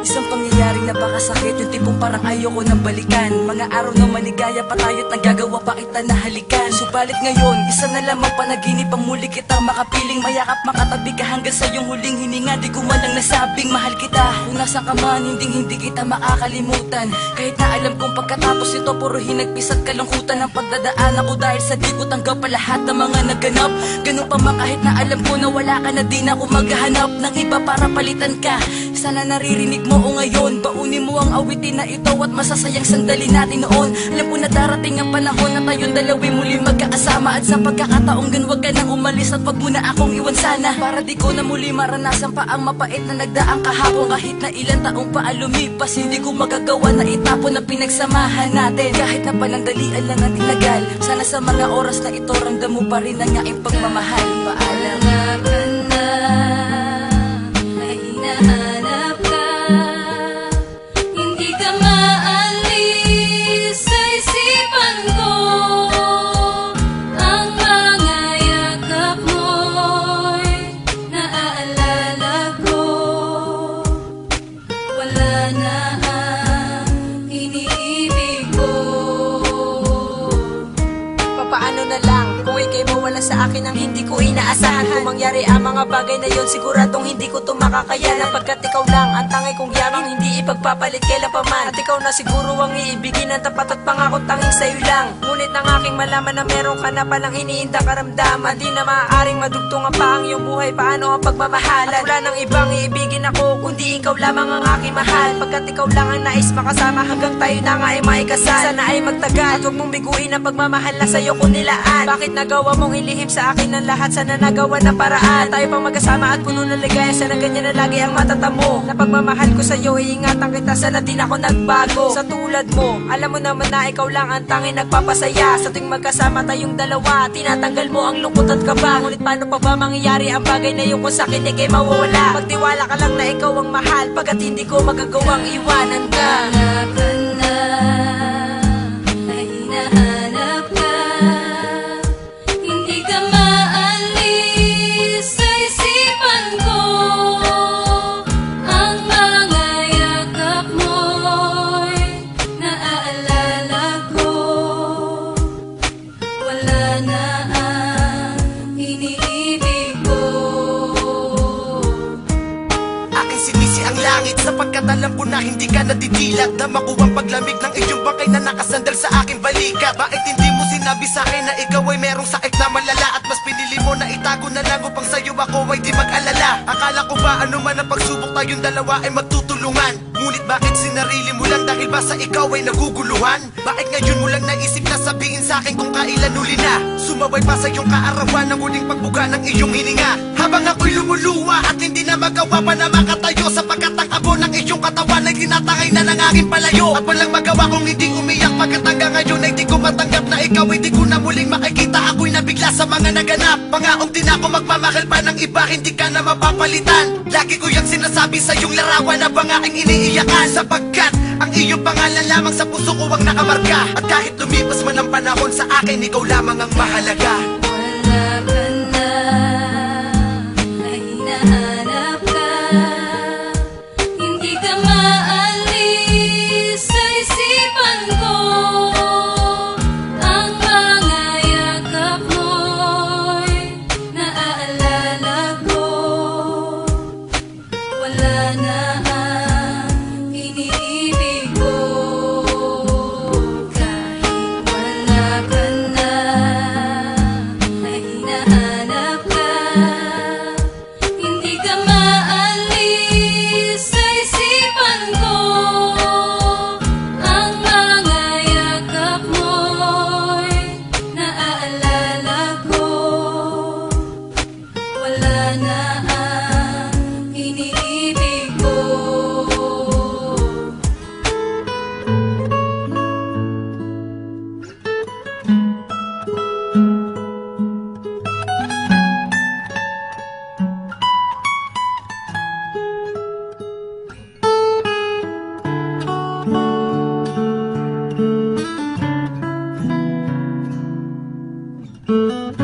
Isang pangyayari napakasakit, yung tipong parang ayoko nang balikan. Mga araw na maligaya pa tayo't nagagawa pa kita na halikan. Subalit ngayon, isa na lamang panaginip ang muli kitang makapiling. Mayakap makatabi ka hanggang sa iyong huling hininga. Di ko man lang nasabing mahal kita. Kung nasa ka man, hindi kita makakalimutan. Kahit na alam kong pagkatapos ito puro hinagpis at kalungkutan ang pagdadaan ako. Dahil sa di ko tanggap pa lahat ng mga naganap. Ganun pa man kahit na alam ko na wala ka na, di na ako maghahanap ng iba para palitan ka. Sana naririnig mo o ngayon, baunin mo ang awitin na ito at masasayang sandali natin noon. Alam ko na darating ang panahon na tayong dalawi muli magkakasama. At sa pagkakataong gan wag ka nang umalis at wag mo na akong iwan sana. Para di ko na muli maranasan pa ang mapait na nagdaang kahapon. Kahit na ilang taong pa lumipas, hindi ko magagawa na itapon ang pinagsamahan natin. Kahit na panandalian lang ang tinagal, sana sa mga oras na ito ramdam mo pa rin ang aking pagmamahal. Paalam ka na, ay hinahanap ka. Hindi ka maalis sa isipan ko. Ang mga yakap mo'y naaalala ko. Wala na ang iniibig ko. Papaano na lang kung ika'y mawala sa akin ang hindi ko inaasahan. Kung mangyari ang mga bagay na yon, siguradong hindi ko ito makakayanan. Pagkat ikaw lang ang tangay kong yaman, hindi ipagpapalit kailan pa man. At ikaw na siguro ang iibigin ng tapat at pangako tanging sa'yo lang. Ngunit nang aking malaman na meron ka na palang iniindang karamdaman, di na maaaring madugtungan pa ang iyong buhay. Paano ang pagmamahalan? At wala nang ibang iibigin ako kundi ikaw lamang ang aking mahal. Pagkat ikaw lang ang nais makasama hanggang tayo na nga ay maikasal. Sana ay magtagal at huwag mong biguin ang pagmamahal na sa'yo ko nilaan. Bakit nagawa mong ilihim sa akin ang lahat? Sana nagawa ng paraan tayo pang magkasama at puno ng ligaya. Sana ganyan na lagi ang matatamo na pagmamahal ko sa'yo. Iingatan kita, sana din ako nagbago. Sa tulad mo, alam mo naman na ikaw lang ang tanging nagpapasaya. Sa tuwing magkasama tayong dalawa, tinatanggal mo ang lungkot at kaba. Ngunit paano pa ba mangyayari ang bagay na yung kung sa'kin ika'y mawawala? Magtiwala ka lang na ikaw ang mahal, pagkat hindi ko magagawang iwanan ka. Hanap ka na, ay hinahanap ka. Hindi ka maalis sa isipan ko. Ang mga yakap mo'y naaalala ko. Wala na ang iniibig ko. Aking sinisi ang langit sapagkat alam ko na hindi ka natidilat. Dama ko ang paglamig ng iyong bangkay na nakasandal sa aking balikat. Bakit hindi mo sinabi sa'kin na ikaw ay merong sakit na malala? At mas pinili mo na itago na lang upang sa'yo ako ay di mag-alala. Akala ko ba ano man ang pagsubok tayong dalawa ay magtutulungan? Ngunit bakit sinarili mo lang dahil ba sa ikaw ay naguguluhan? Bakit ngayon mo lang naisip na sabihin sa'kin kung kailan huli na? Sumabay pa sa iyong kaarawan ng huling pagbuga ng iyong hininga. Habang ako'y lumuluwa at hindi na magawa pa na makatayo, sapagkat ang abo ng iyong katawan ay tinatangay na ng aking palayo. At walang magawa kung hindi umiyak, pagkat hanggang ngayon ay di ko matanggap na ikaw ay di ko na muling makikita. Ako'y nabigla sa mga naganap. Pangaong din ako magmamahal pa ng iba, hindi ka na mapapalitan. Lagi ko yung sinasabi sa iyong larawan na bang aking iniiyakan, sapagkat ang iyong pangalan lamang sa puso ko ang nakamarka. At kahit lumipas man ang panahon, sa akin ikaw lamang ang mahalaga. Wala ka na, ay hinahanap ka. Hindi ka maalis sa isipan ko. Ang mga yakap mo'y naaalala ko. Wala na ang iniibig ko. Kahit wala ka na, Thank